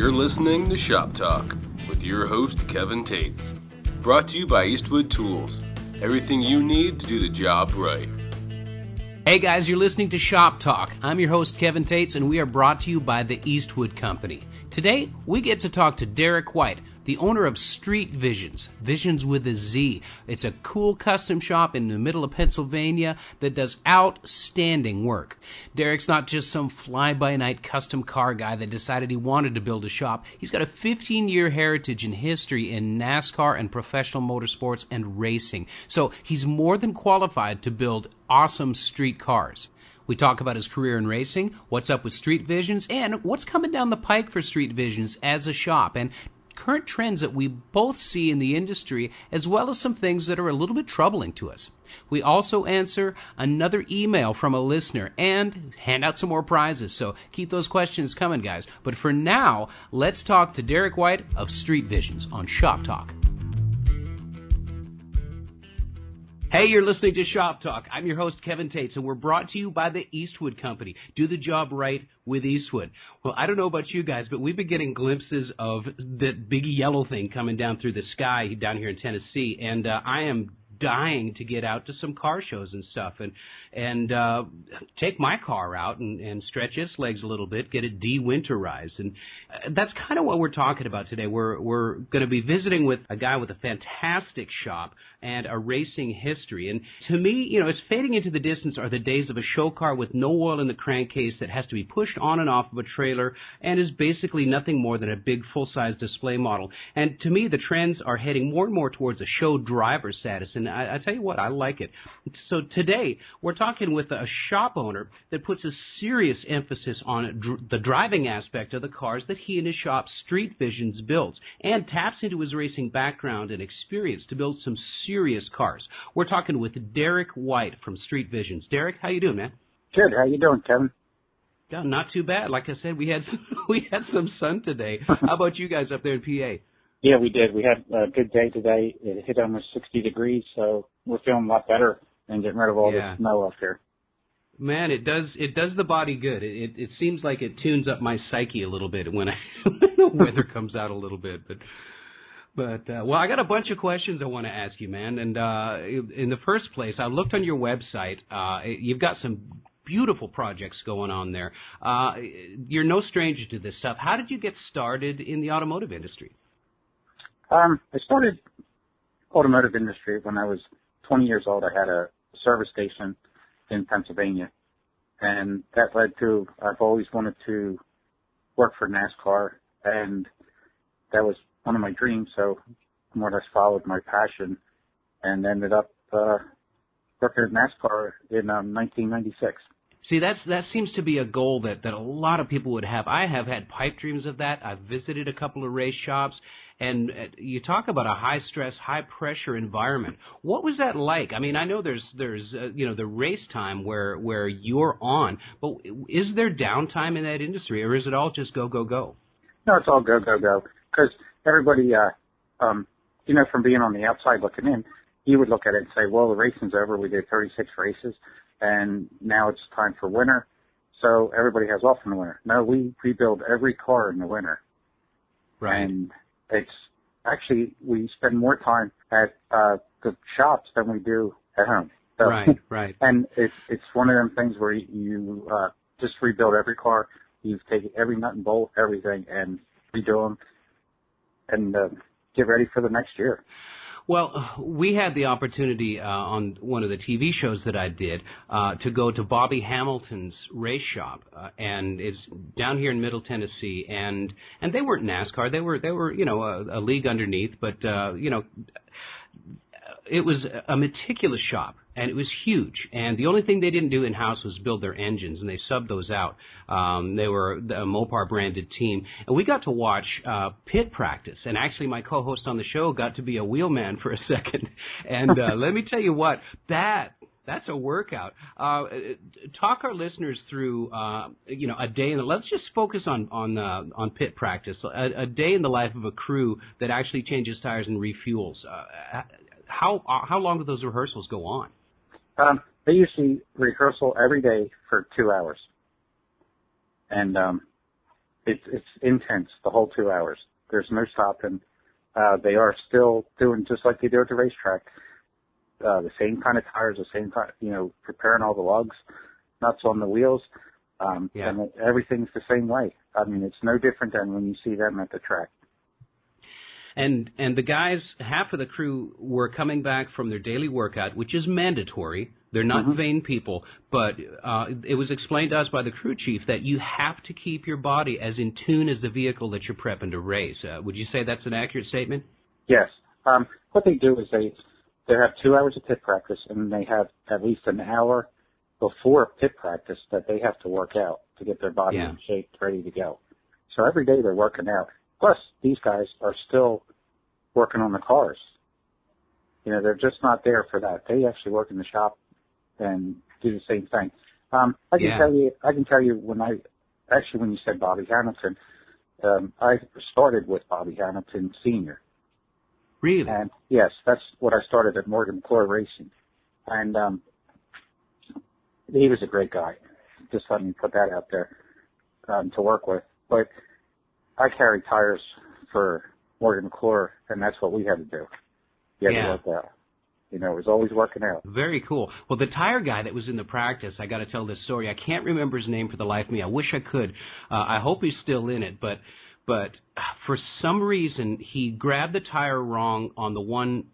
You're listening to Shop Talk with your host, Kevin Tetz. Brought to you by Eastwood Tools. Everything you need to do the job right. Hey guys, you're listening to Shop Talk. I'm your host, Kevin Tetz, and we are brought to you by the Eastwood Company. Today, we get to talk to Derek White, the owner of Street Vizions, Visions with a Z. It's a cool custom shop in the middle of Pennsylvania that does outstanding work. Derek's not just some fly-by-night custom car guy that decided he wanted to build a shop. He's got a 15-year heritage and history in NASCAR and professional motorsports and racing. So he's more than qualified to build awesome street cars. We talk about his career in racing, what's up with Street Vizions, and what's coming down the pike for Street Vizions as a shop, and current trends that we both see in the industry, as well as some things that are a little bit troubling to us. We also answer another email from a listener and hand out some more prizes, so keep those questions coming, guys. But for now, let's talk to Derek White of Street Vizions on Shop Talk. Hey, you're listening to Shop Talk. I'm your host, Kevin Tetz, and we're brought to you by the Eastwood Company. Do the job right with Eastwood. Well, I don't know about you guys, but we've been getting glimpses of that big yellow thing coming down through the sky down here in Tennessee, and I am dying to get out to some car shows and stuff and take my car out and stretch its legs a little bit, get it de-winterized. And that's kind of what we're talking about today. We're going to be visiting with a guy with a fantastic shop and a racing history. And to me, you know, it's fading into the distance are the days of a show car with no oil in the crankcase that has to be pushed on and off of a trailer and is basically nothing more than a big full-size display model. And to me, the trends are heading more and more towards a show driver status. And I tell you what, I like it. So today, we're talking with a shop owner that puts a serious emphasis on the driving aspect of the cars that he and his shop, Street Vizions, builds, and taps into his racing background and experience to build some serious cars. We're talking with Derek White from Street Vizions. Derek, how you doing, man? Good. How you doing, Kevin? Yeah, not too bad. Like I said, we had some sun today. How about you guys up there in PA? Yeah, we did. We had a good day today. It hit almost 60 degrees, so we're feeling a lot better and getting rid of all the snow up here. Man, it does the body good. It seems like it tunes up my psyche a little bit when the weather comes out a little bit. But well, I got a bunch of questions I want to ask you, man. And in the first place, I looked on your website. You've got some beautiful projects going on there. You're no stranger to this stuff. How did you get started in the automotive industry? I started automotive industry when I was 20 years old. I had a service station in Pennsylvania, and that led to I've always wanted to work for NASCAR, and that was one of my dreams, so more or less followed my passion and ended up working at NASCAR in 1996. See, that seems to be a goal that a lot of people would have. I have had pipe dreams of that. I've visited a couple of race shops, and you talk about a high-stress, high-pressure environment. What was that like? I mean, I know there's you know, the race time where you're on, but is there downtime in that industry, or is it all just go, go, go? No, it's all go, go, go. Because everybody, you know, from being on the outside looking in, you would look at it and say, well, the racing's over. We did 36 races, and now it's time for winter. So everybody has off in the winter. No, we rebuild every car in the winter. Right. And it's actually, we spend more time at the shops than we do at home. So, right. And it's one of them things where you just rebuild every car. You take every nut and bolt, everything, and redo them and get ready for the next year. Well, we had the opportunity on one of the TV shows that I did to go to Bobby Hamilton's race shop, and it's down here in Middle Tennessee. And they weren't NASCAR; they were you know a league underneath, but you know. It was a meticulous shop, and it was huge. And the only thing they didn't do in-house was build their engines, and they subbed those out. They were a Mopar-branded team. And we got to watch pit practice. And actually, my co-host on the show got to be a wheelman for a second. And let me tell you what, that's a workout. Talk our listeners through, you know, a day in the. Let's just focus on pit practice. A day in the life of a crew that actually changes tires and refuels. How long do those rehearsals go on? They usually rehearsal every day for 2 hours, and it's intense the whole 2 hours. There's no stopping. They are still doing just like they do at the racetrack. The same kind of tires, the same kind, preparing all the lugs, nuts on the wheels, and everything's the same way. I mean, it's no different than when you see them at the track. And the guys, half of the crew were coming back from their daily workout, which is mandatory. They're not vain people, but it was explained to us by the crew chief that you have to keep your body as in tune as the vehicle that you're prepping to race. Would you say that's an accurate statement? Yes. What they do is they have 2 hours of pit practice, and they have at least an hour before pit practice that they have to work out to get their body in shape, ready to go. So every day they're working out. Plus, these guys are still working on the cars. They're just not there for that. They actually work in the shop and do the same thing. I can tell you when you said Bobby Hamilton, I started with Bobby Hamilton Sr. Really? And yes, that's what I started at Morgan McClure Racing. And he was a great guy. Just let me put that out there to work with. But I carried tires for Morgan McClure, and that's what we had to do. You had to work out. It was always working out. Very cool. Well, the tire guy that was in the practice, I got to tell this story. I can't remember his name for the life of me. I wish I could. I hope he's still in it. But for some reason, he grabbed the tire wrong on the one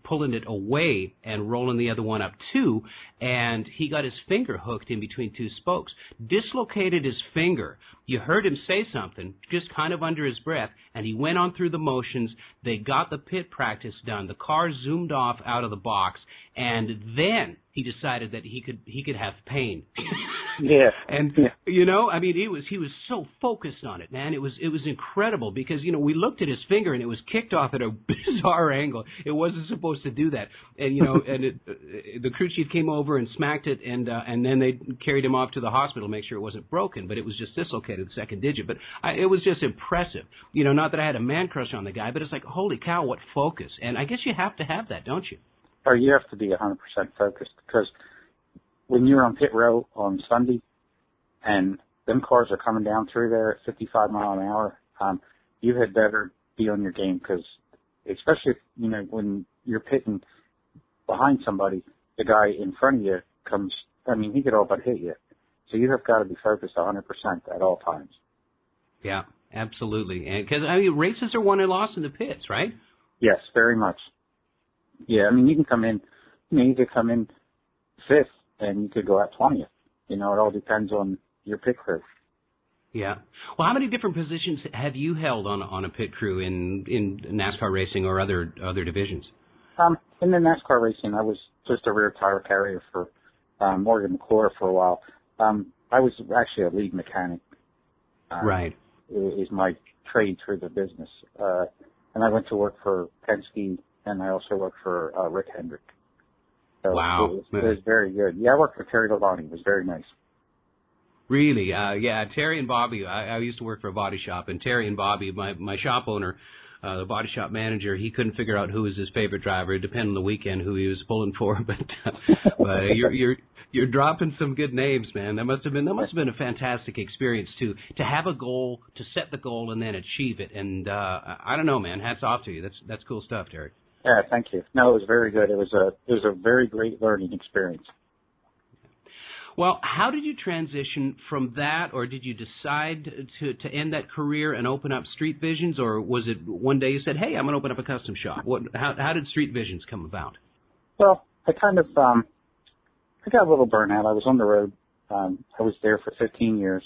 pulling it away and rolling the other one up too, and he got his finger hooked in between two spokes, dislocated his finger. You heard him say something, just kind of under his breath, and he went on through the motions. They got the pit practice done. The car zoomed off out of the box, and then he decided that he could have pain. Yeah. And I mean, he was so focused on it, man. It was incredible because we looked at his finger and it was kicked off at a bizarre angle. It wasn't supposed to do that. And and the crew chief came over and smacked it, and then they carried him off to the hospital to make sure it wasn't broken, but it was just dislocated, the second digit. But it was just impressive. Not that I had a man crush on the guy, but it's like, holy cow, what focus. And I guess you have to have that, don't you? Or you have to be 100% focused, because when you're on pit row on Sunday and them cars are coming down through there at 55 miles an hour, you had better be on your game, because especially if, when you're pitting behind somebody, the guy in front of you comes, he could all but hit you. So you have got to be focused 100% at all times. Yeah, absolutely. And because, races are won and lost in the pits, right? Yes, very much. Yeah, you can come in, you could come in 5th and you could go out 20th. It all depends on your pit crew. Yeah. Well, how many different positions have you held on a pit crew in NASCAR racing or other divisions? In the NASCAR racing, I was just a rear tire carrier for Morgan McClure for a while. I was actually a lead mechanic. Right. Is my trade through the business. And I went to work for Penske, and I also worked for Rick Hendrick. So wow. It was very good. Yeah, I worked for Terry Labonte. It was very nice. Really? Yeah, Terry and Bobby. I used to work for a body shop, and Terry and Bobby, my shop owner, the body shop manager, he couldn't figure out who was his favorite driver. It depended on the weekend who he was pulling for. But you're dropping some good names, man. That must have been a fantastic experience to have a goal, to set the goal, and then achieve it. And I don't know, man. Hats off to you. That's cool stuff, Terry. Yeah, thank you. No, it was very good. It was a very great learning experience. Well, how did you transition from that, or did you decide to end that career and open up Street Visions, or was it one day you said, hey, I'm going to open up a custom shop? How did Street Visions come about? Well, I kind of I got a little burnout. I was on the road. I was there for 15 years,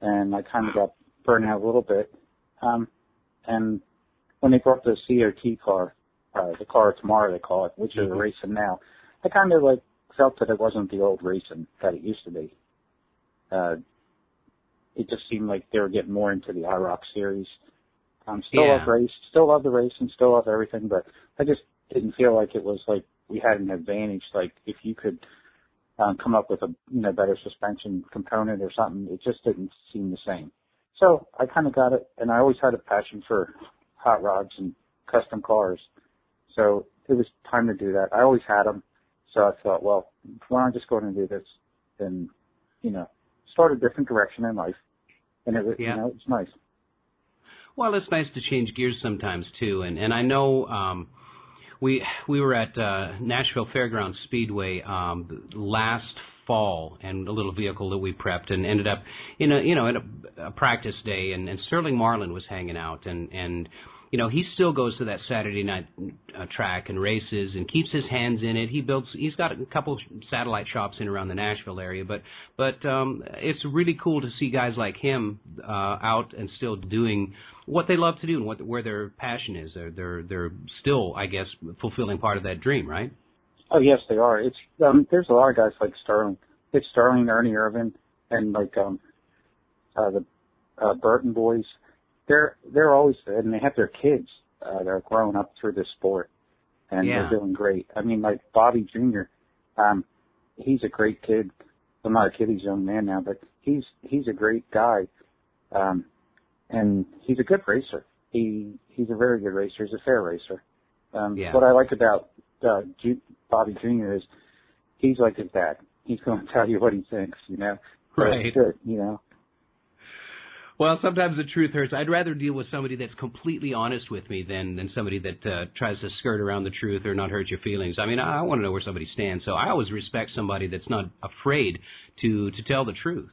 and I kind of got burned out a little bit. And when they brought the COT car, the car of tomorrow they call it, which is racing now, I kind of felt that it wasn't the old racing that it used to be. It just seemed like they were getting more into the IROC series. Still love the racing, still love everything, but I just didn't feel like it was like we had an advantage. Like if you could come up with a better suspension component or something, it just didn't seem the same. So I kind of got it, and I always had a passion for hot rods and custom cars. So it was time to do that. I always had them. So I thought, well, why don't I just go ahead and do this and, start a different direction in life and it's nice. Well, it's nice to change gears sometimes too, and I know we were at Nashville Fairgrounds Speedway last fall, and a little vehicle that we prepped, and ended up in a practice day, and Sterling Marlin was hanging out, and he still goes to that Saturday night track and races and keeps his hands in it. He's got a couple satellite shops in around the Nashville area, but it's really cool to see guys like him out and still doing what they love to do and where their passion is. They're still, I guess, fulfilling part of that dream, right? Oh yes, they are. It's there's a lot of guys like Sterling. It's Sterling, Ernie Irvin, and like the Burton boys. They're always, and they have their kids that are growing up through this sport, and they're doing great. I mean, like Bobby Jr. He's a great kid. Well, not a kid; he's a young man now, but he's a great guy, and he's a good racer. He's a very good racer. He's a fair racer. What I like about Bobby Jr. is he's like his dad. He's going to tell you what he thinks, Right. That's good, Well, sometimes the truth hurts. I'd rather deal with somebody that's completely honest with me than somebody that tries to skirt around the truth or not hurt your feelings. I mean, I want to know where somebody stands, so I always respect somebody that's not afraid to tell the truth.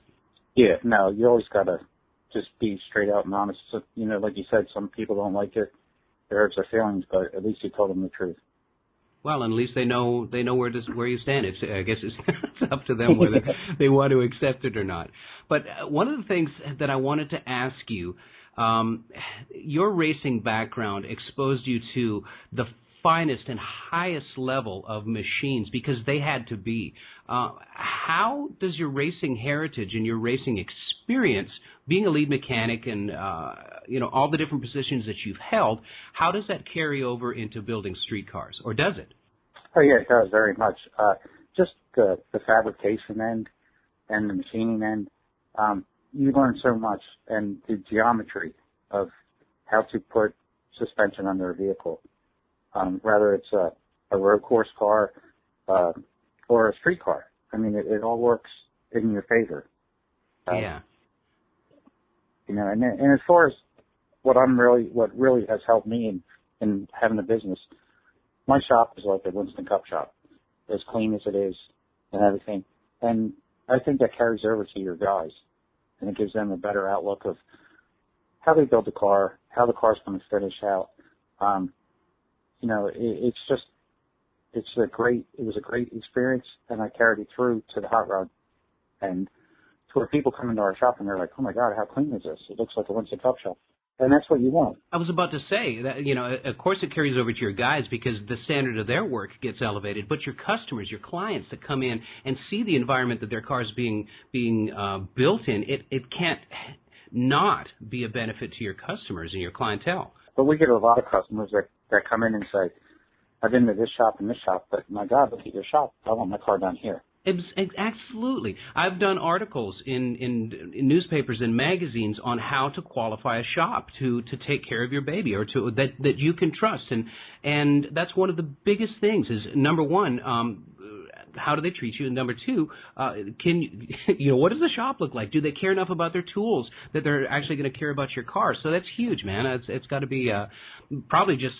Yeah, no, you always got to just be straight out and honest. So, like you said, some people don't like it. It hurts their feelings, but at least you told them the truth. Well, and at least they know where you stand. I guess it's up to them whether they want to accept it or not. But one of the things that I wanted to ask you, your racing background exposed you to the finest and highest level of machines because they had to be. How does your racing heritage and your racing experience, being a lead mechanic and all the different positions that you've held, how does that carry over into building street cars, or does it? Oh yeah, it does very much. Just the fabrication end and the machining end, you learn so much, and the geometry of how to put suspension under a vehicle, whether it's a road course car or a street car. I mean, it all works in your favor. Yeah. And as far as what really has helped me in having a business, my shop is like a Winston Cup shop, as clean as it is and everything. And I think that carries over to your guys, and it gives them a better outlook of how they build the car, how the car's going to finish out. It was a great experience, and I carried it through to the hot rod. And to where people come into our shop and they're like, oh my God, how clean is this? It looks like a Winston Cup shop. And that's what you want. I was about to say that, of course it carries over to your guys because the standard of their work gets elevated, but your customers, your clients that come in and see the environment that their car is being built in, it can't not be a benefit to your customers and your clientele. But we get a lot of customers that come in and say, I've been to this shop and this shop, but my God, look at your shop. I want my car down here. Absolutely. I've done articles in newspapers and magazines on how to qualify a shop to take care of your baby, or that you can trust, and that's one of the biggest things. Is number one, how do they treat you, and number two, what does the shop look like? Do they care enough about their tools that they're actually going to care about your car? So that's huge, man. It's got to be probably just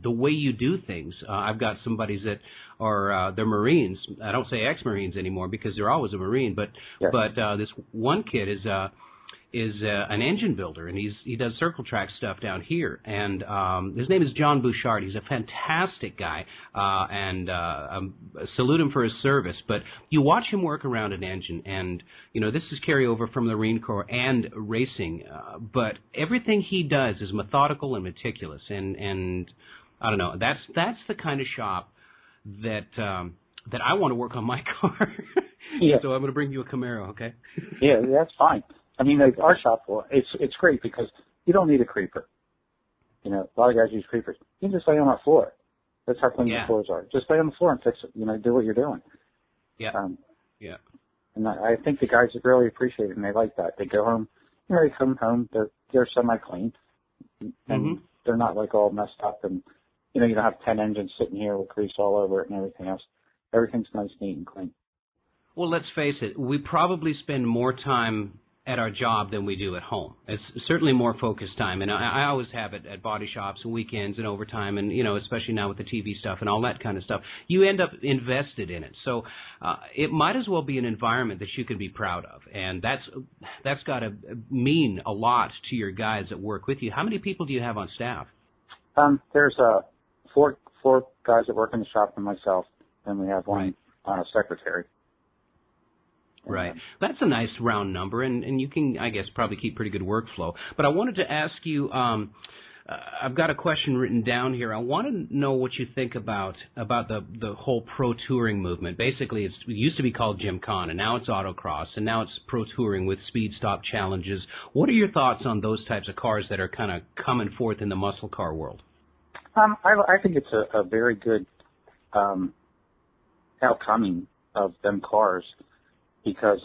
the way you do things. I've got some buddies that are they're Marines. I don't say ex-Marines anymore because they're always a Marine. But this one kid is an engine builder, and he does circle track stuff down here. And his name is John Bouchard. He's a fantastic guy, and salute him for his service. But you watch him work around an engine, and this is carryover from the Marine Corps and racing. But everything he does is methodical and meticulous, and I don't know. That's the kind of shop that I want to work on my car. Yeah. So I'm going to bring you a Camaro, okay? Yeah, that's fine. I mean, like our shop, it's great because you don't need a creeper. A lot of guys use creepers. You can just lay on our floor. That's how clean the floors are. Just lay on the floor and fix it. Do what you're doing. Yeah. Yeah. And I think the guys really appreciate it, and they like that. They go home, they come home, they're semi-clean, and they're not like all messed up, and you don't have 10 engines sitting here with grease all over it and everything else. Everything's nice, neat, and clean. Well, let's face it. We probably spend more time at our job than we do at home. It's certainly more focused time, and I always have it at body shops and weekends and overtime, and especially now with the TV stuff and all that kind of stuff. You end up invested in it, so it might as well be an environment that you can be proud of, and that's got to mean a lot to your guys that work with you. How many people do you have on staff? There's four guys that work in the shop and myself, and we have one secretary. Right. That's a nice round number, and you can, I guess, probably keep pretty good workflow. But I wanted to ask you, I've got a question written down here. I want to know what you think about the whole pro touring movement. Basically, it used to be called Gymkhana, and now it's autocross, and now it's pro touring with speed stop challenges. What are your thoughts on those types of cars that are kind of coming forth in the muscle car world? I think it's a very good outcoming of them cars, because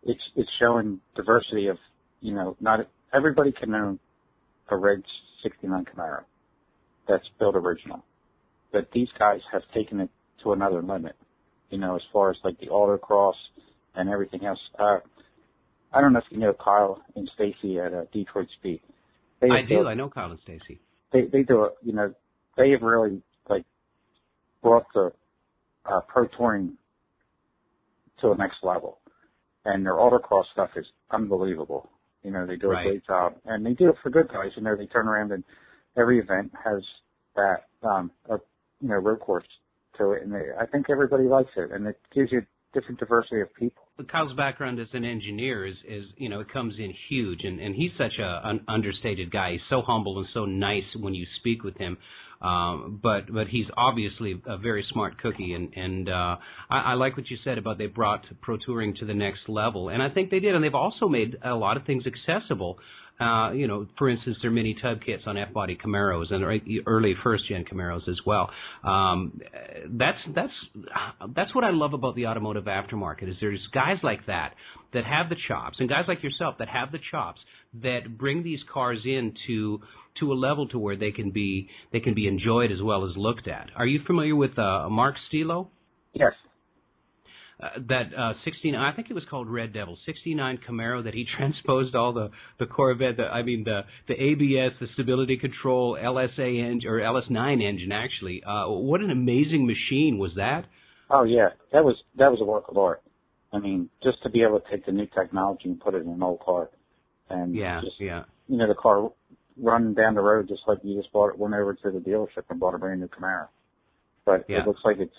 it's showing diversity of, not everybody can own a red 69 Camaro that's built original, but these guys have taken it to another limit, as far as like the autocross and everything else. I don't know if you know Kyle and Stacy at Detroit Speed. I do. I know Kyle and Stacy. They do it. They have really brought the pro touring to the next level, and their autocross stuff is unbelievable. They do a great job, and they do it for good guys. They turn around and every event has that road course to it, and I think everybody likes it, and it gives you a different diversity of people. Kyle's background as an engineer is it comes in huge, and he's such an understated guy. He's so humble and so nice when you speak with him. But he's obviously a very smart cookie, and I like what you said about they brought pro touring to the next level, and I think they did, and they've also made a lot of things accessible. For instance, their mini tub kits on F-body Camaros and early first-gen Camaros as well. That's what I love about the automotive aftermarket, is there's guys like that have the chops, and guys like yourself that have the chops that bring these cars in to a level to where they can be enjoyed as well as looked at. Are you familiar with Mark Stilo? Yes. That 69, I think it was called Red Devil, 69 Camaro that he transposed all the Corvette, the ABS, the stability control, LSA engine, or LS9 engine actually. What an amazing machine was that? Oh yeah, that was a work of art. Just to be able to take the new technology and put it in an old car, and the car run down the road just like you just went over to the dealership and bought a brand new Camaro. But it looks like it's,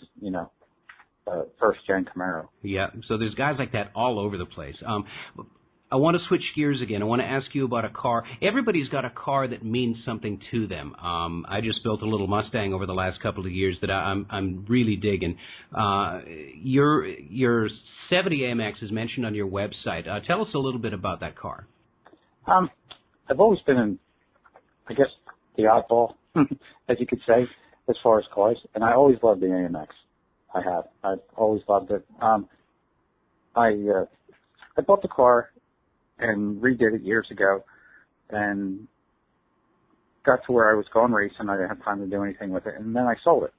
first-gen Camaro. Yeah, so there's guys like that all over the place. I want to switch gears again. I want to ask you about a car. Everybody's got a car that means something to them. I just built a little Mustang over the last couple of years that I'm really digging. Your 70 AMX is mentioned on your website. Tell us a little bit about that car. I've always been I guess, the oddball, as you could say, as far as cars, and I always loved the AMX. I've always loved it. I bought the car and redid it years ago, and got to where I was going racing. I didn't have time to do anything with it, and then I sold it.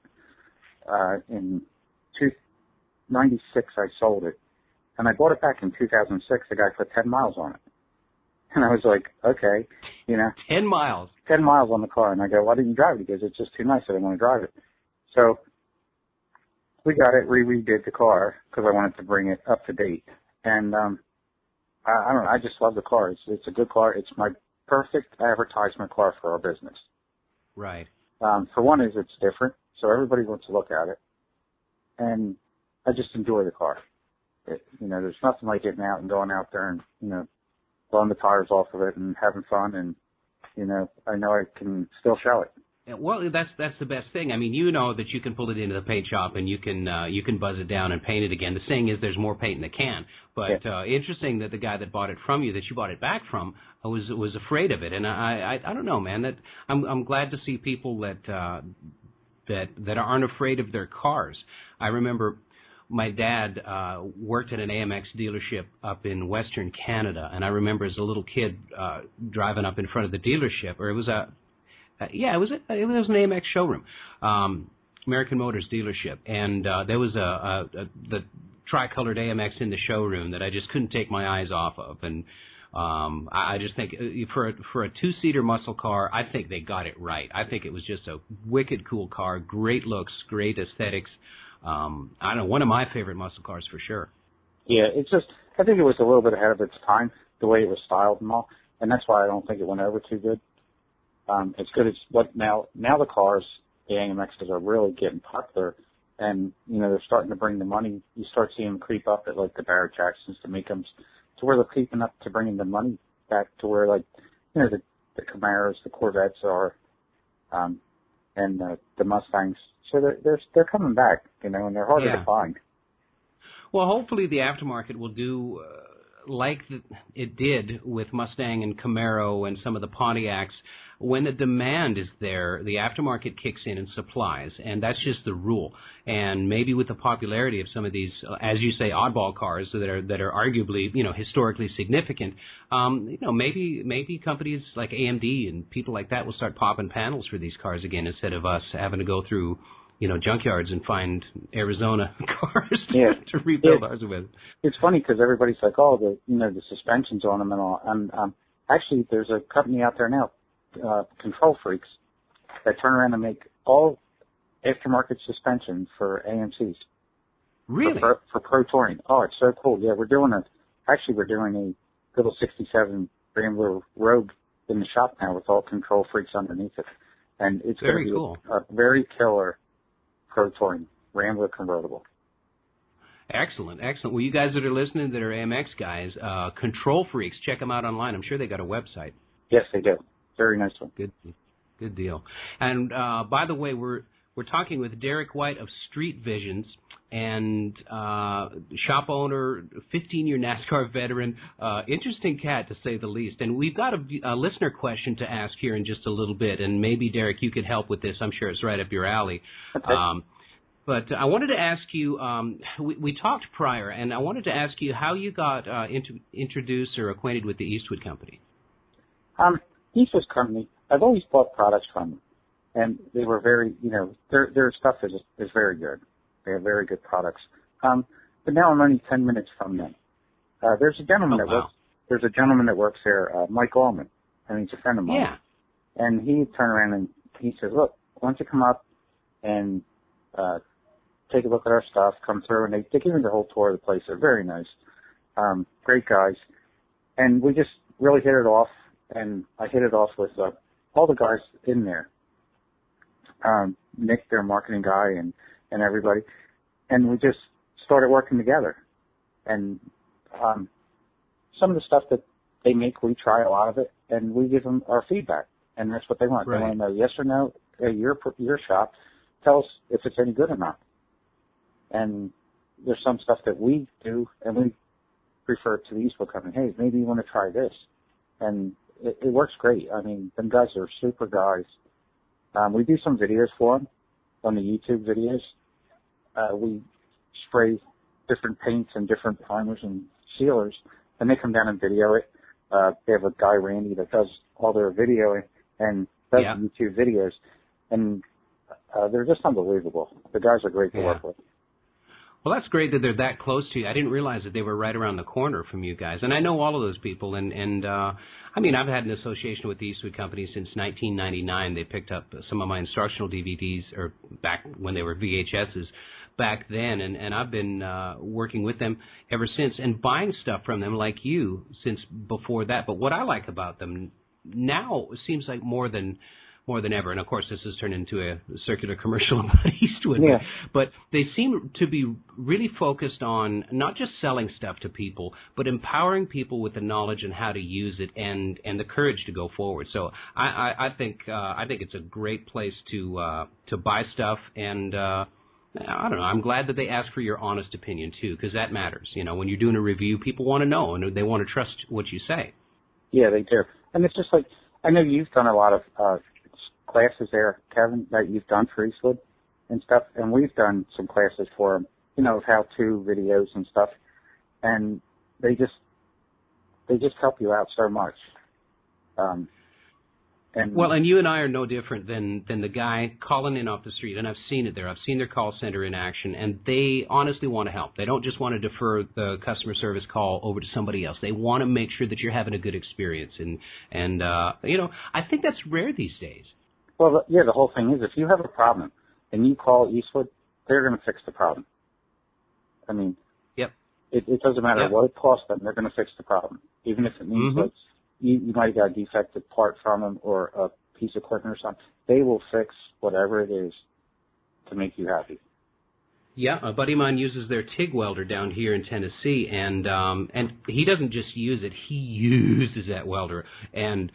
In 96, I sold it, and I bought it back in 2006. The guy put 10 miles on it, and I was like, okay, 10 miles. 10 miles on the car, and I go, why didn't you drive it? He goes, it's just too nice. I didn't want to drive it. So we got it, redid the car because I wanted to bring it up to date, and I don't know. I just love the car. It's a good car. It's my perfect advertisement car for our business. Right. For one is it's different, so everybody wants to look at it, and I just enjoy the car. There's nothing like getting out and going out there and blowing the tires off of it and having fun, and I know I can still show it. Well, that's the best thing. I mean, that you can pull it into the paint shop and you can buzz it down and paint it again. The saying is there's more paint in the can. But interesting that the guy that bought it from you, that you bought it back from, was afraid of it. And I don't know, man. That I'm glad to see people that aren't afraid of their cars. I remember my dad worked at an AMX dealership up in Western Canada, and I remember as a little kid driving up in front of the dealership, or it was an AMX showroom, American Motors dealership, and there was the tricolored AMX in the showroom that I just couldn't take my eyes off of. And I just think for a two-seater muscle car, I think they got it right. I think it was just a wicked cool car, great looks, great aesthetics. I don't know, one of my favorite muscle cars for sure. Yeah, it's just, I think it was a little bit ahead of its time, the way it was styled and all, and that's why I don't think it went over too good. It's good as what now the cars, the AMXs are really getting popular, and, you know, they're starting to bring the money. You start seeing them creep up at, like, the Barrett Jacksons to make them, to where they're creeping up to bringing the money back to where, like, you know, the Camaros, the Corvettes are, and the Mustangs. So they're coming back, you know, and they're harder to find. Well, hopefully the aftermarket will do like it did with Mustang and Camaro and some of the Pontiacs. When the demand is there, the aftermarket kicks in and supplies, and that's just the rule. And maybe with the popularity of some of these, as you say, oddball cars that are arguably, you know, historically significant, you know, maybe companies like AMD and people like that will start popping panels for these cars again instead of us having to go through, you know, junkyards and find Arizona cars to rebuild ours with. It's funny because everybody's like, oh, the suspensions on them and all. And actually, there's a company out there now, Control Freaks, that turn around and make all aftermarket suspension for AMCs. Really? For Pro Touring. Oh, it's so cool. Yeah, we're doing a little 67 Rambler Rogue in the shop now with all Control Freaks underneath it. And it's very going to be cool. a very killer Pro Touring Rambler convertible. Excellent, excellent. Well, you guys that are listening that are AMX guys, Control Freaks, check them out online. I'm sure they got a website. Yes, they do. Very nice one. Good deal. And by the way, we're talking with Derek White of Street Visions and shop owner, 15-year NASCAR veteran, interesting cat to say the least. And we've got a listener question to ask here in just a little bit, and maybe Derek, you could help with this. I'm sure it's right up your alley. Okay. But I wanted to ask you, we talked prior, and I wanted to ask you how you got introduced or acquainted with the Eastwood Company. Eastwood Company, I've always bought products from them, and they were very, you know, their stuff is very good. They have very good products. But now I'm only 10 minutes from them. There's a gentleman that works there, Mike Allman, and he's a friend of mine. Yeah. And he turned around and he says, look, why don't you come up and take a look at our stuff, come through, and they give me the whole tour of the place. They're very nice. Great guys. And we just really hit it off, and I hit it off with all the guys in there. Nick, their marketing guy, and everybody. And we just started working together. And some of the stuff that they make, we try a lot of it, and we give them our feedback. And that's what they want. Right. They want to know yes or no. Hey, your shop, tell us if it's any good or not. And there's some stuff that we do, and we refer to the Eastwood Company. Hey, maybe you want to try this. And it works great. I mean, them guys are super guys. We do some videos for them on the YouTube videos. We spray different paints and different primers and sealers, and they come down and video it. They have a guy, Randy, that does all their videoing and does YouTube videos, and they're just unbelievable. The guys are great to work with. Well, that's great that they're that close to you. I didn't realize that they were right around the corner from you guys. And I know all of those people. And I mean, I've had an association with the Eastwood Company since 1999. They picked up some of my instructional DVDs, or back when they were VHSs back then. And I've been working with them ever since and buying stuff from them like you since before that. But what I like about them now seems like more than ever. And, of course, this has turned into a circular commercial about Eastwood. Yeah. But they seem to be really focused on not just selling stuff to people, but empowering people with the knowledge and how to use it and the courage to go forward. So I think it's a great place to buy stuff. And I don't know. I'm glad that they ask for your honest opinion, too, because that matters. You know, when you're doing a review, people want to know, and they want to trust what you say. Yeah, they do. And it's just like, I know you've done a lot of classes there, Kevin, that you've done for Eastwood and stuff, and we've done some classes for them, you know, of how-to videos and stuff, and they just help you out so much. And you and I are no different than the guy calling in off the street, and I've seen it there. I've seen their call center in action, and they honestly want to help. They don't just want to defer the customer service call over to somebody else. They want to make sure that you're having a good experience, and I think that's rare these days. Well, yeah, the whole thing is if you have a problem and you call Eastwood, they're going to fix the problem. I mean, yep. It doesn't matter what it costs them; they're going to fix the problem, even if it means like you might have got a defective part from them or a piece of equipment or something. They will fix whatever it is to make you happy. Yeah, a buddy of mine uses their TIG welder down here in Tennessee, and he doesn't just use it; he uses that welder, and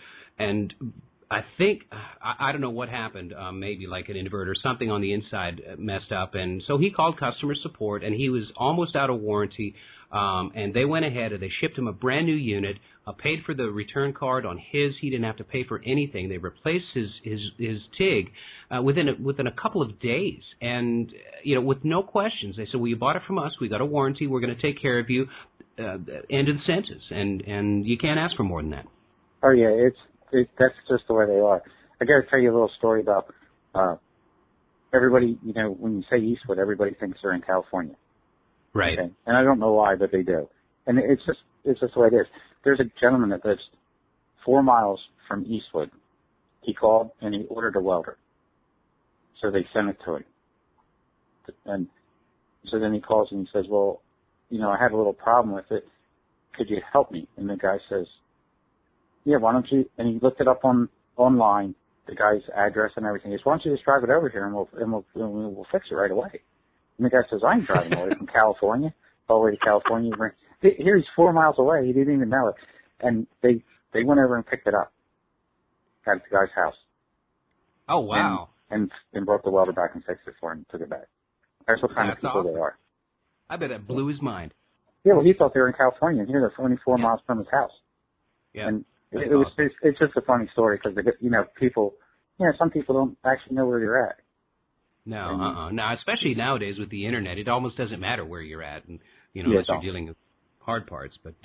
I think I don't know what happened. Maybe like an inverter or something on the inside messed up, and so he called customer support, and he was almost out of warranty. And they went ahead and they shipped him a brand new unit, paid for the return card on his. He didn't have to pay for anything. They replaced his TIG within a couple of days, and with no questions. They said, "Well, you bought it from us. We got a warranty. We're going to take care of you." End of the sentence, and you can't ask for more than that. Oh yeah, that's just the way they are. I got to tell you a little story about everybody. When you say Eastwood, everybody thinks they're in California. Right. Okay? And I don't know why, but they do. And it's just the way it is. There's a gentleman that lives 4 miles from Eastwood. He called and he ordered a welder. So they sent it to him. And so then he calls and he says, "Well, I had a little problem with it. Could you help me?" And the guy says, "Yeah, why don't you?" And he looked it up online, the guy's address and everything. He says, "Why don't you just drive it over here and we'll fix it right away." And the guy says, "I ain't driving away from California, all the way to California." Here he's 4 miles away. He didn't even know it. And they went over and picked it up at the guy's house. Oh, wow. And brought the welder back and fixed it for him and took it back. That's what kind of people awesome. they are. I bet that blew his mind. Yeah, well, he thought they were in California, and here they're 24 miles from his house. Yeah. And it's just a funny story because, people, some people don't actually know where you're at. No, no, especially nowadays with the internet, it almost doesn't matter where you're at, and unless you're dealing with hard parts. But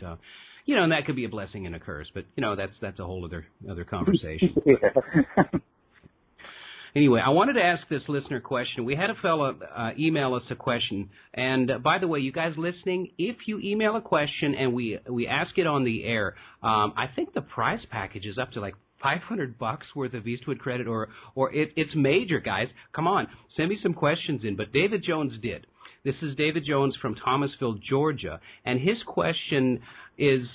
and that could be a blessing and a curse. But that's a whole other conversation. Anyway, I wanted to ask this listener question. We had a fellow email us a question, and by the way, you guys listening, if you email a question and we ask it on the air, I think the prize package is up to like $500 worth of Eastwood credit, or it's major, guys. Come on, send me some questions in. But David Jones did. This is David Jones from Thomasville, Georgia, and his question is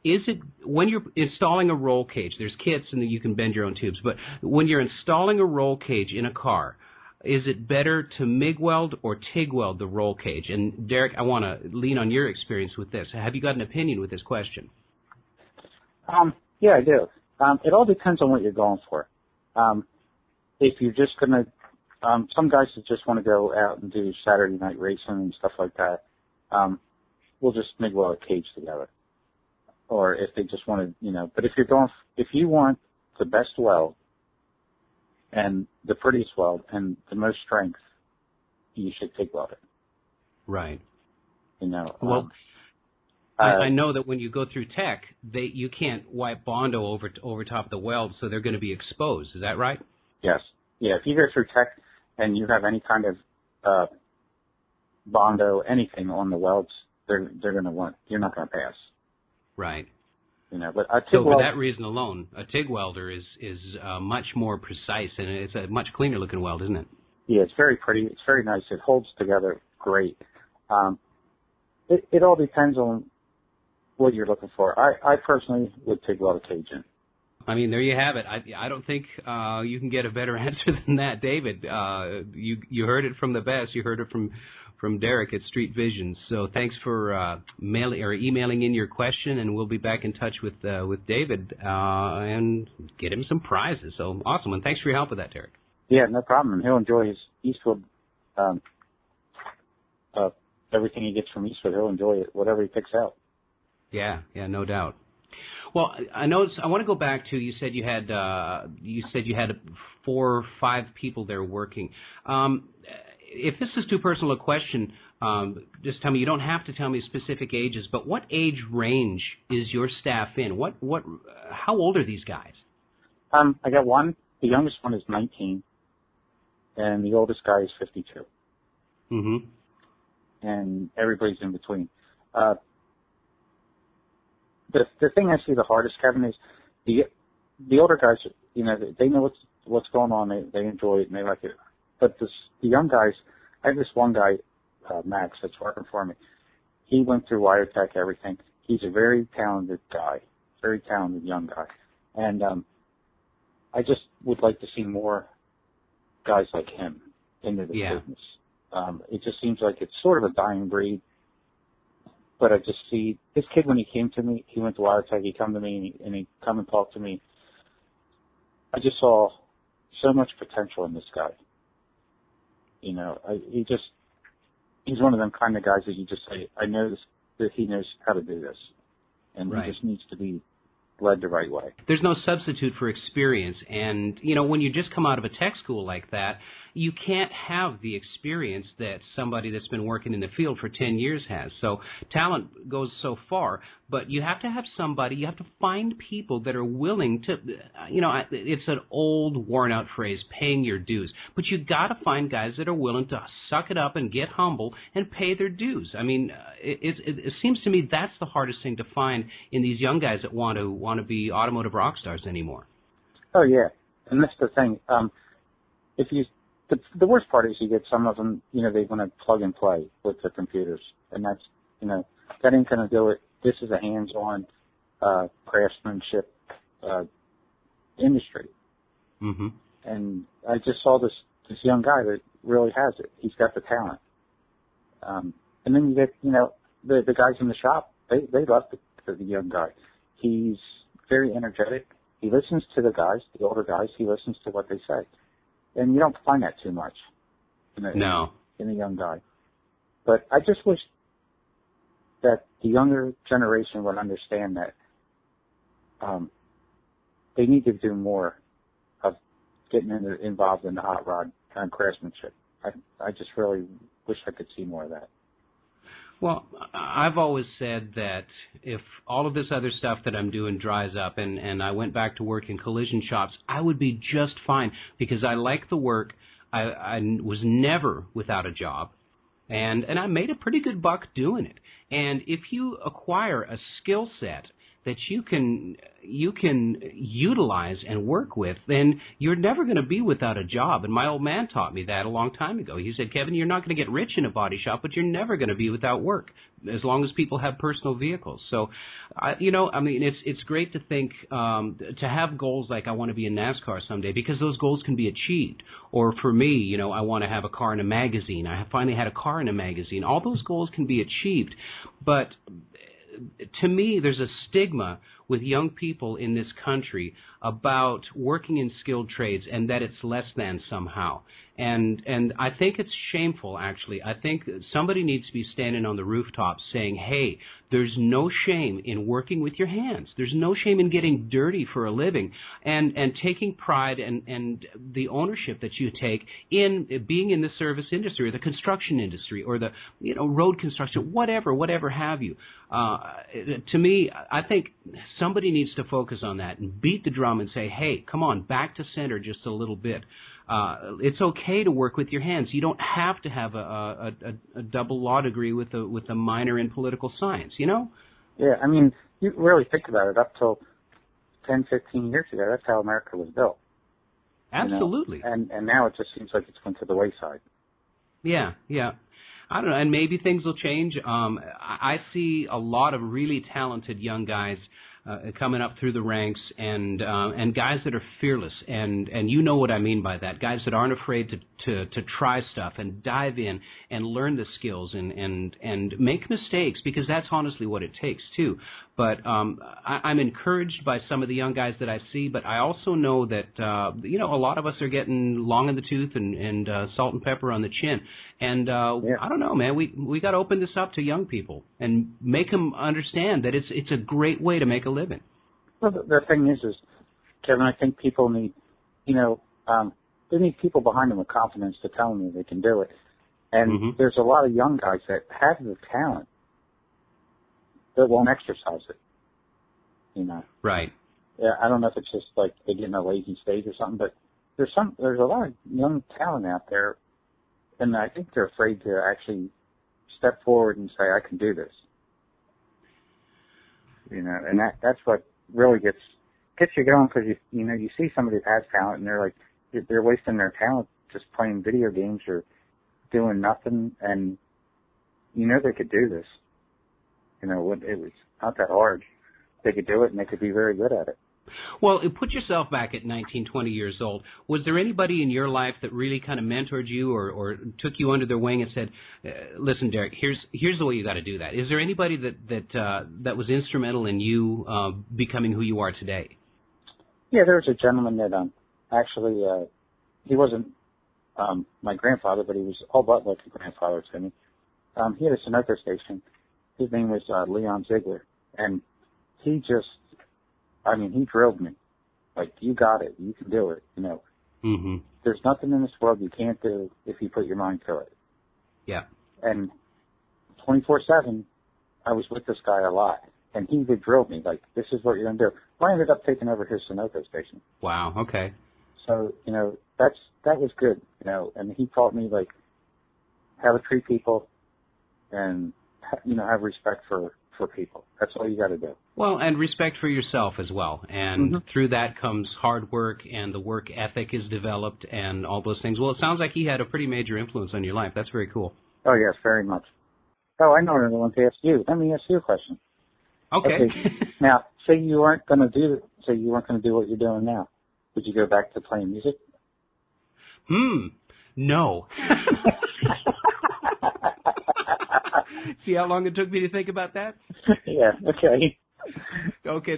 it when you're installing a roll cage? There's kits and you can bend your own tubes, but when you're installing a roll cage in a car, is it better to MIG weld or TIG weld the roll cage? And Derek, I want to lean on your experience with this. Have you got an opinion with this question? Yeah, I do. It all depends on what you're going for. If you're just going to, some guys that just want to go out and do Saturday night racing and stuff like that, we'll just MIG weld a cage together. Or if they just want to, but if you want the best weld and the prettiest weld and the most strength, you should TIG weld it. Right. Well, I know that when you go through tech, you can't wipe Bondo over top of the weld, so they're going to be exposed. Is that right? Yes. Yeah. If you go through tech and you have any kind of Bondo, anything on the welds, they're going to you're not going to pass. Right. But so for that reason alone, a TIG welder is much more precise, and it's a much cleaner looking weld, isn't it? Yeah, it's very pretty. It's very nice. It holds together great. It all depends on what you're looking for. I personally would TIG weld a cage in. I mean, there you have it. I don't think you can get a better answer than that, David. You heard it from the best. You heard it from Derek at Street Vizions. So thanks for emailing in your question, and we'll be back in touch with David and get him some prizes. So awesome, and thanks for your help with that, Derek. Yeah, no problem. And he'll enjoy his Eastwood. Everything he gets from Eastwood, he'll enjoy it. Whatever he picks out. Yeah, no doubt. Well, I want to go back to you said you had 4 or 5 people there working. If this is too personal a question, just tell me. You don't have to tell me specific ages, but what age range is your staff in? How old are these guys? I got one. The youngest one is 19, and the oldest guy is 52. Mm-hmm. And everybody's in between. The thing I see the hardest, Kevin, is the older guys. You know, they know what's going on. They enjoy it and they like it. But the young guys, I have this one guy, Max, that's working for me. He went through wiretech, everything. He's a very talented guy, very talented young guy, and I just would like to see more guys like him into the business. It just seems like it's sort of a dying breed. But I just see this kid, when he came to me, he went to wiretech, he come to me and he come and talk to me. I just saw so much potential in this guy. You know, he's one of them kind of guys that you just say, I know that he knows how to do this. And he just needs to be led the right way. There's no substitute for experience. And, you know, when you just come out of a tech school like that, you can't have the experience that somebody that's been working in the field for 10 years has. So talent goes so far, but you have to have somebody, you have to find people that are willing to, you know, it's an old worn-out phrase, paying your dues. But you got to find guys that are willing to suck it up and get humble and pay their dues. I mean, it seems to me that's the hardest thing to find in these young guys that want to be automotive rock stars anymore. Oh, yeah. And that's the thing. The worst part is you get some of them, you know, they want to plug and play with the computers. And that's, you know, that ain't going to do it. This is a hands-on craftsmanship industry. Mm-hmm. And I just saw this young guy that really has it. He's got the talent. And then you get, you know, the guys in the shop, they love the young guy. He's very energetic. He listens to the guys, the older guys. He listens to what they say. And you don't find that too much in a young guy. But I just wish that the younger generation would understand that they need to do more of getting involved in the hot rod kind of craftsmanship. I just really wish I could see more of that. Well, I've always said that if all of this other stuff that I'm doing dries up and I went back to work in collision shops, I would be just fine because I like the work. I was never without a job, and I made a pretty good buck doing it. And if you acquire a skill set that you can utilize and work with, then you're never going to be without a job. And my old man taught me that a long time ago. He said, Kevin, you're not going to get rich in a body shop, but you're never going to be without work as long as people have personal vehicles. So, you know, I mean, it's great to think, to have goals like I want to be in NASCAR someday because those goals can be achieved. Or for me, you know, I want to have a car in a magazine. I finally had a car in a magazine. All those goals can be achieved. But to me, there's a stigma with young people in this country about working in skilled trades and that it's less than somehow. And I think it's shameful, actually. I think somebody needs to be standing on the rooftop saying, hey, there's no shame in working with your hands. There's no shame in getting dirty for a living and taking pride and the ownership that you take in being in the service industry or the construction industry or the, you know, road construction, whatever have you. To me, I think somebody needs to focus on that and beat the drum and say, hey, come on, back to center just a little bit. It's okay to work with your hands. You don't have to have a double law degree with a minor in political science, you know? Yeah, I mean, you really think about it, up till 10, 15 years ago, that's how America was built. Absolutely. You know? And now it just seems like it's went to the wayside. Yeah. I don't know, and maybe things will change. I see a lot of really talented young guys coming up through the ranks, and guys that are fearless, and you know what I mean by that. Guys that aren't afraid to try stuff and dive in and learn the skills and make mistakes, because that's honestly what it takes too. But I'm encouraged by some of the young guys that I see, but I also know that you know, a lot of us are getting long in the tooth and salt and pepper on the chin. And I don't know, man. We got to open this up to young people and make them understand that it's a great way to make a living. Well, the thing is, Kevin, I think people need, you know, they need people behind them with confidence to tell them they can do it. And there's a lot of young guys that have the talent that won't exercise it. You know. Right. Yeah, I don't know if it's just like they get in a lazy stage or something, but there's a lot of young talent out there, and I think they're afraid to actually step forward and say, I can do this. You know, and that's what really gets you going, because you see somebody that has talent and they're like, they're wasting their talent just playing video games or doing nothing, and they could do this. It was not that hard. They could do it, and they could be very good at it. Well, put yourself back at 19, 20 years old. Was there anybody in your life that really kind of mentored you or took you under their wing and said, listen, Derek, here's the way you got to do that? Is there anybody that was instrumental in you becoming who you are today? Yeah, there was a gentleman that actually, he wasn't my grandfather, but he was all but like a grandfather to me. He had a Sunoco station. His name was Leon Ziegler, and he drilled me. Like, you got it. You can do it, Mm-hmm. There's nothing in this world you can't do if you put your mind to it. Yeah. And 24/7, I was with this guy a lot, and he would drill me, like, this is what you're going to do. Well, I ended up taking over his Sunoco station. Wow, okay. So, that was good, and he taught me, like, how to treat people and, have respect for people. That's all you got to do. Well, and respect for yourself as well. And through that comes hard work, and the work ethic is developed and all those things. Well, it sounds like he had a pretty major influence on your life. That's very cool. Oh, yes, very much. Oh, I know another one to ask you. Let me ask you a question. Okay. Now, say you weren't going to do what you're doing now. Would you go back to playing music? No. See how long it took me to think about that? Yeah. Okay. Okay.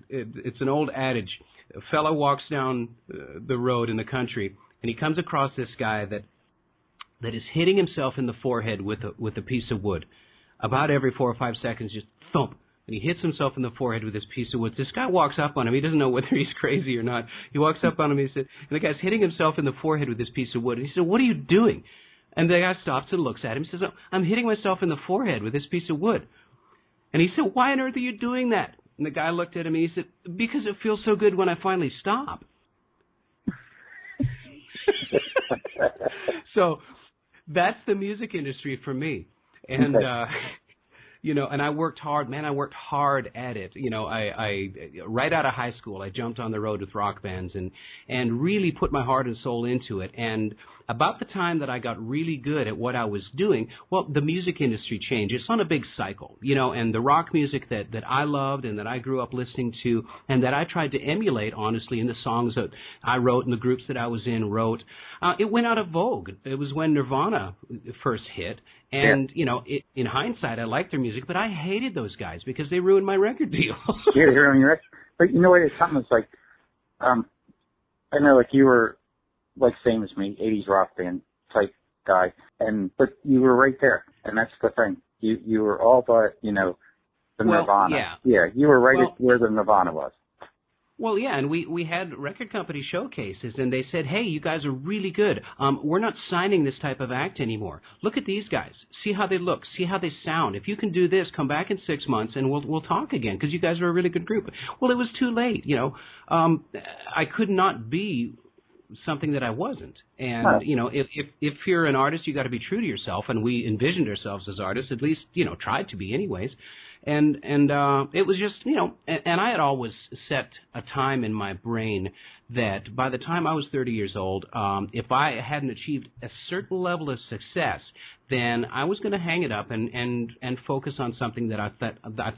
It's an old adage. A fellow walks down the road in the country, and he comes across this guy that is hitting himself in the forehead with a piece of wood. About every 4 or 5 seconds, just thump. And he hits himself in the forehead with this piece of wood. This guy walks up on him. He doesn't know whether he's crazy or not. He walks up on him, and the guy's hitting himself in the forehead with this piece of wood. And he said, "What are you doing?" And the guy stops and looks at him. He says, "I'm hitting myself in the forehead with this piece of wood." And he said, "Why on earth are you doing that?" And the guy looked at him, and he said, "Because it feels so good when I finally stop." So that's the music industry for me. And, and I worked hard. Man, I worked hard at it. I right out of high school, I jumped on the road with rock bands and really put my heart and soul into it. And about the time that I got really good at what I was doing, well, the music industry changed. It's on a big cycle, and the rock music that I loved and that I grew up listening to and that I tried to emulate, honestly, in the songs that I wrote and the groups that I was in wrote, it went out of vogue. It was when Nirvana first hit. And, in hindsight, I liked their music, but I hated those guys because they ruined my record deal. Yeah, they ruined your record. But you know what? It's something that's like, I know, like, you were, like, same as me, 80s rock band type guy, but you were right there, and that's the thing. You were all but, the Nirvana. Yeah. Yeah, you were right at where the Nirvana was. Well, yeah, and we had record company showcases, and they said, "Hey, you guys are really good. We're not signing this type of act anymore. Look at these guys. See how they look. See how they sound. If you can do this, come back in 6 months, and we'll talk again because you guys are a really good group." Well, it was too late. I could not be something that I wasn't. And if you're an artist, you got to be true to yourself. And we envisioned ourselves as artists, at least tried to be, anyways. And it was just, and I had always set a time in my brain that by the time I was 30 years old, if I hadn't achieved a certain level of success, then I was going to hang it up and focus on something that I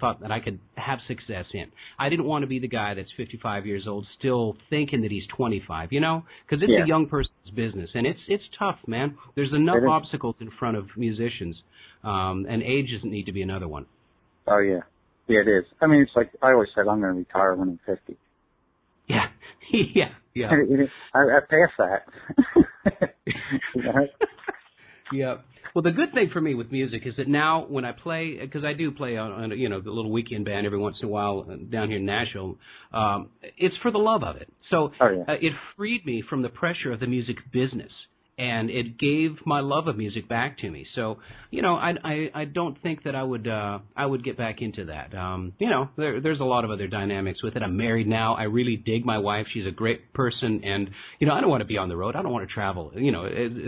thought that I could have success in. I didn't want to be the guy that's 55 years old still thinking that he's 25, because it's a young person's business, and it's tough, man. There's enough obstacles in front of musicians, and age doesn't need to be another one. Oh, yeah. Yeah, it is. I mean, it's like I always said, I'm going to retire when I'm 50. Yeah. Yeah. I passed that. Yeah. Well, the good thing for me with music is that now when I play, because I do play on the little weekend band every once in a while down here in Nashville, it's for the love of it. So it freed me from the pressure of the music business. and it gave my love of music back to me. So, you know, I don't think that I would get back into that. You know, there's a lot of other dynamics with it. I'm married now. I really dig my wife. She's a great person, and you know, I don't want to be on the road. I don't want to travel. You know,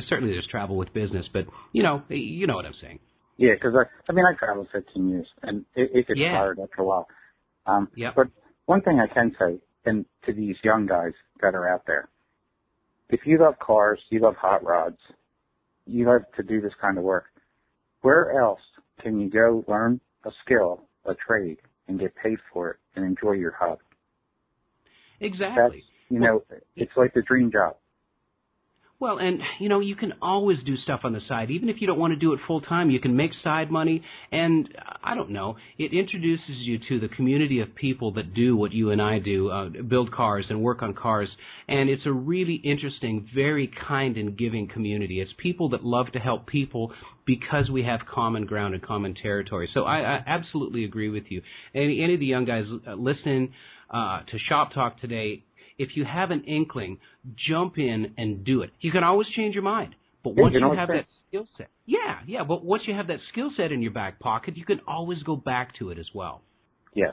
certainly there's travel with business, but you know what I'm saying. Yeah, because I traveled 15 years, and it gets tired after a while. But one thing I can say, and to these young guys that are out there, if you love cars, you love hot rods, you love to do this kind of work, where else can you go learn a skill, a trade, and get paid for it and enjoy your hobby? Exactly. It's like the dream job. Well, and, you know, you can always do stuff on the side. Even if you don't want to do it full time, you can make side money. And, I don't know, it introduces you to the community of people that do what you and I do, build cars and work on cars. And it's a really interesting, very kind and giving community. It's people that love to help people because we have common ground and common territory. So I absolutely agree with you. Any of the young guys listening to Shop Talk today, if you have an inkling, jump in and do it. You can always change your mind. But once you have that skill set, but once you have that skill set in your back pocket, you can always go back to it as well. Yes.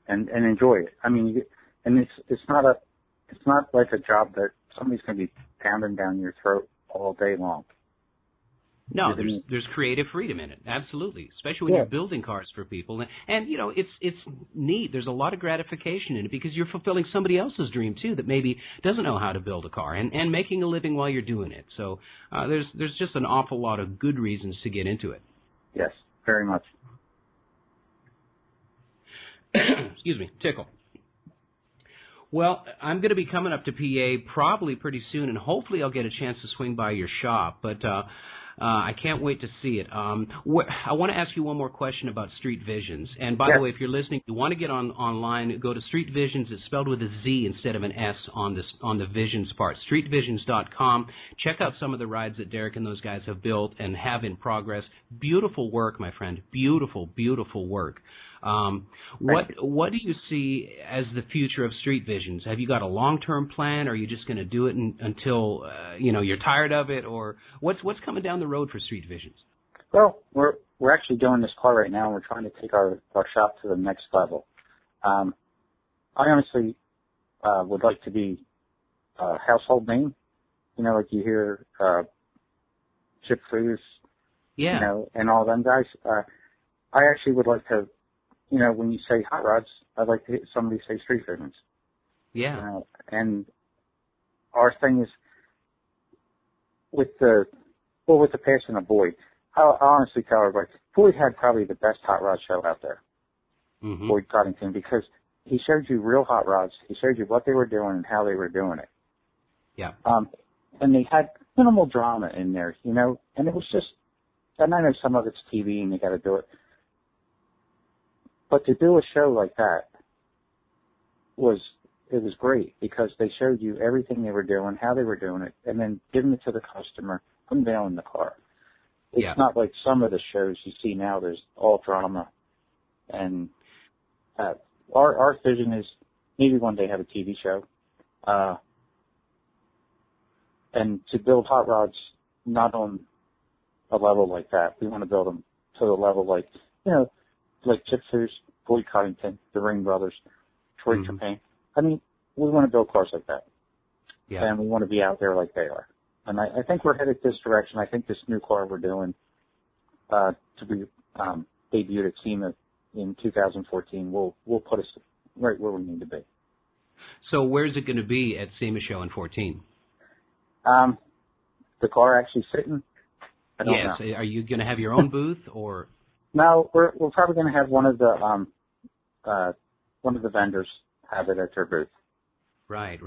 And enjoy it. I mean, it's not like a job that somebody's going to be pounding down your throat all day long. No, there's creative freedom in it, absolutely, especially when you're building cars for people. And you know, it's neat. There's a lot of gratification in it because you're fulfilling somebody else's dream, too, that maybe doesn't know how to build a car and making a living while you're doing it. So there's just an awful lot of good reasons to get into it. Yes, very much. Excuse me, tickle. Well, I'm going to be coming up to PA probably pretty soon, and hopefully I'll get a chance to swing by your shop, but I can't wait to see it. I want to ask you one more question about Street Visions. And by the way, if you're listening, you want to get online, go to Street Visions. It's spelled with a Z instead of an S on the Visions part. StreetVisions.com. Check out some of the rides that Derek and those guys have built and have in progress. Beautiful work, my friend. Beautiful, beautiful work. What do you see as the future of Street Visions? Have you got a long-term plan, or are you just going to do it until you're tired of it, or what's coming down the road for Street Visions? Well, we're actually doing this car right now, and we're trying to take our shop to the next level. I honestly would like to be a household name. You know, like you hear Chip Foose, and all them guys. I actually would like to. You know, when you say hot rods, I'd like to hear somebody say Street Visions. Yeah. And our thing is, with the passing of Boyd, I'll honestly tell everybody, Boyd had probably the best hot rod show out there. Mm-hmm. Boyd Coddington, because he showed you real hot rods. He showed you what they were doing and how they were doing it. Yeah. And they had minimal drama in there, you know, and it was just, and I know some of it's TV and you got to do it. But to do a show like that was great because they showed you everything they were doing, how they were doing it, and then giving it to the customer, unveiling the car. It's not like some of the shows you see now. There's all drama, and our vision is maybe one day have a TV show, and to build hot rods not on a level like that. We want to build them to the level like Chip Foose, Boyd Coddington, the Ring Brothers, Troy Trepane. I mean, we want to build cars like that. Yeah. And we want to be out there like they are. And I think we're headed this direction. I think this new car we're doing to be debuted at SEMA in 2014 will put us right where we need to be. So where's it going to be at SEMA show in 14? The car actually sitting. I don't know. Are you going to have your own booth or? No, we're probably going to have one of the vendors have it at their booth. Right.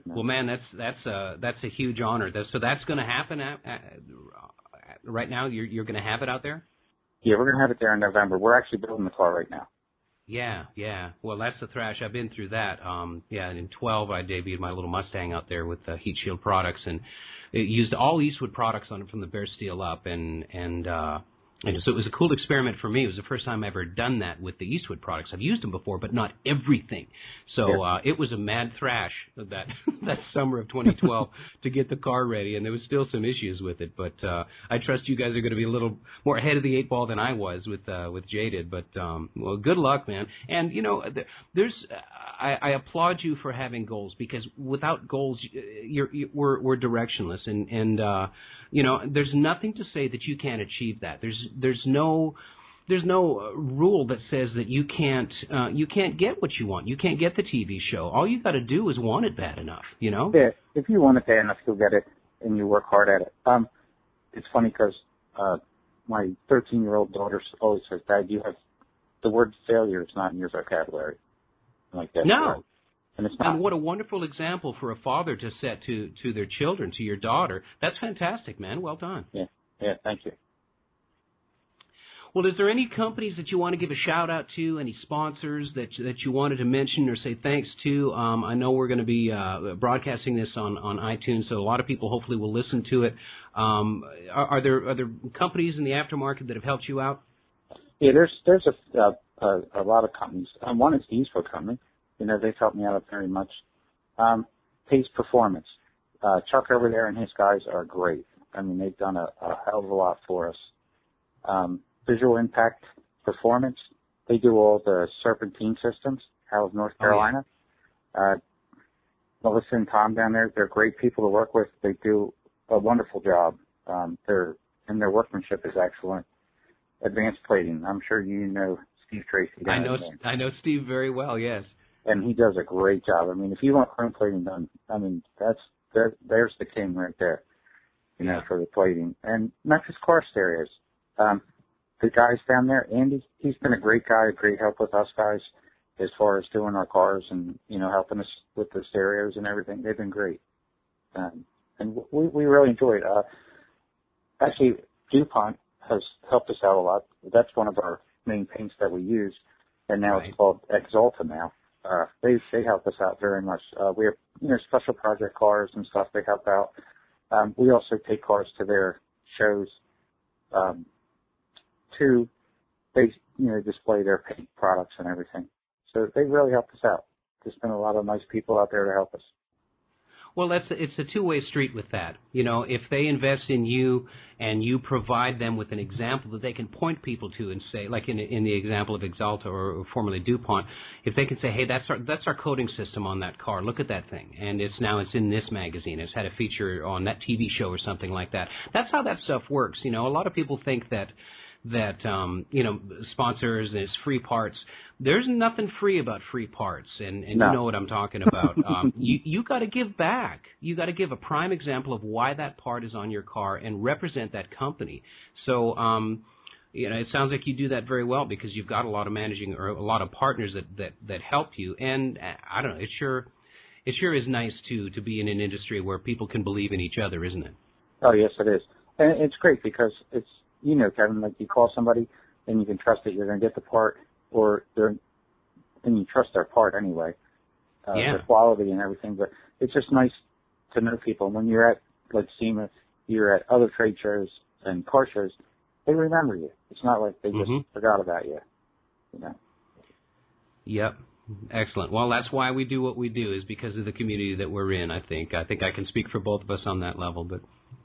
No. Well, man, that's a huge honor. So that's going to happen right now. You're going to have it out there. Yeah, we're going to have it there in November. We're actually building the car right now. Yeah. Well, that's the thrash. I've been through that. In 12, I debuted my little Mustang out there with heat shield products, and it used all Eastwood products on it from the bare steel up, and And so it was a cool experiment for me. It was the first time I ever done that with the Eastwood products. I've used them before, but not everything. So it was a mad thrash that that summer of 2012 to get the car ready, and there was still some issues with it. But I trust you guys are going to be a little more ahead of the eight ball than I was with Jaded. But well, good luck, man. And you know, I applaud you for having goals, because without goals, we're directionless, and you know, there's nothing to say that you can't achieve that. There's no rule that says that you can't get what you want. You can't get the TV show. All you got to do is want it bad enough, you know? Yeah, if you want it bad enough, you'll get it, and you work hard at it. It's funny because my 13-year-old daughter always says, "Dad, you have the word failure is not in your vocabulary." I'm like, that. No. And it's not. And what a wonderful example for a father to set to their children, to your daughter. That's fantastic, man. Well done. Yeah, thank you. Well, is there any companies that you want to give a shout-out to, any sponsors that you wanted to mention or say thanks to? I know we're going to be broadcasting this on iTunes, so a lot of people hopefully will listen to it. Are there companies in the aftermarket that have helped you out? Yeah, there's a lot of companies. One is the Eastwood company. You know, they've helped me out very much. Pace Performance. Chuck over there and his guys are great. I mean, they've done a hell of a lot for us. Visual Impact Performance. They do all the serpentine systems out of North Carolina. Melissa and Tom down there, they're great people to work with. They do a wonderful job. Their workmanship is excellent. Advanced Plating. I'm sure you know Steve Tracy. I know Steve very well, yes. And he does a great job. I mean, if you want chrome plating done, I mean, there's the king right there, you know, for the plating. And Memphis Car Stereos. The guys down there, Andy, he's been a great guy, a great help with us guys as far as doing our cars and, you know, helping us with the stereos and everything. They've been great. And we really enjoy it. Actually, DuPont has helped us out a lot. That's one of our main paints that we use, and now It's called Exalta now. They help us out very much. We have, you know, special project cars and stuff. They help out. We also take cars to their shows to display their paint products and everything. So they really helped us out. There's been a lot of nice people out there to help us. Well, it's a two-way street with that. You know, if they invest in you and you provide them with an example that they can point people to and say, like in the example of Exalta or formerly DuPont, if they can say, hey, that's our coating system on that car. Look at that thing, and it's in this magazine. It's had a feature on that TV show or something like that. That's how that stuff works. You know, a lot of people think that you know, sponsors and it's free parts. There's nothing free about free parts, and no. You know what I'm talking about. You got to give back. You got to give a prime example of why that part is on your car and represent that company. So, you know, it sounds like you do that very well because you've got a lot of managing or a lot of partners that help you. And I don't know, it sure is nice to be in an industry where people can believe in each other, isn't it? Oh yes, it is, and it's great because it's, you know, Kevin, like you call somebody and you can trust that you're going to get the part, and you trust their part anyway, the quality and everything. But it's just nice to know people. And when you're at, like SEMA, you're at other trade shows and car shows, they remember you. It's not like they just forgot about you, you know. Yep. Excellent. Well, that's why we do what we do, is because of the community that we're in, I think. I think I can speak for both of us on that level. But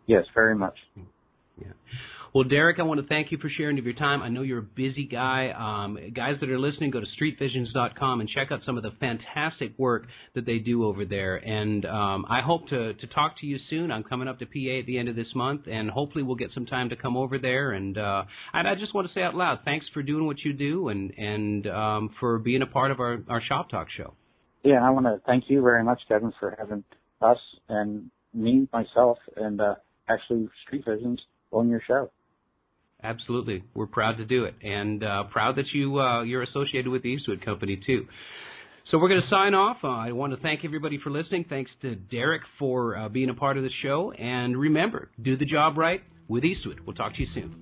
yes, very much. Yeah. Well, Derek, I want to thank you for sharing of your time. I know you're a busy guy. Guys that are listening, go to streetvisions.com and check out some of the fantastic work that they do over there. And I hope to talk to you soon. I'm coming up to PA at the end of this month, and hopefully we'll get some time to come over there. And I just want to say out loud, thanks for doing what you do and for being a part of our Shop Talk show. Yeah, and I want to thank you very much, Kevin, for having us and me, myself, and actually Street Visions on your show. Absolutely. We're proud to do it, and proud that you're associated with the Eastwood Company, too. So we're going to sign off. I want to thank everybody for listening. Thanks to Derek for being a part of the show. And remember, do the job right with Eastwood. We'll talk to you soon.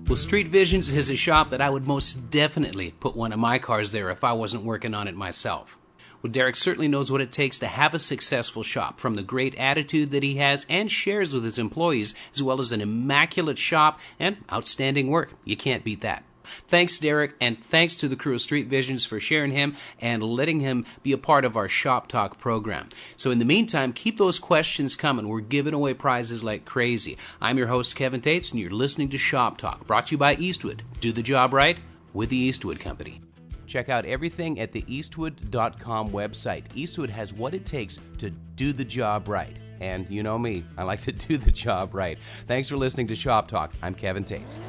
Well, Street Visions is a shop that I would most definitely put one of my cars there if I wasn't working on it myself. Well, Derek certainly knows what it takes to have a successful shop, from the great attitude that he has and shares with his employees, as well as an immaculate shop and outstanding work. You can't beat that. Thanks, Derek, and thanks to the crew of Street Visions for sharing him and letting him be a part of our Shop Talk program. So in the meantime, keep those questions coming. We're giving away prizes like crazy. I'm your host, Kevin Tetz, and you're listening to Shop Talk, brought to you by Eastwood. Do the job right with the Eastwood Company. Check out everything at the Eastwood.com website. Eastwood has what it takes to do the job right. And you know me, I like to do the job right. Thanks for listening to Shop Talk. I'm Kevin Tetz.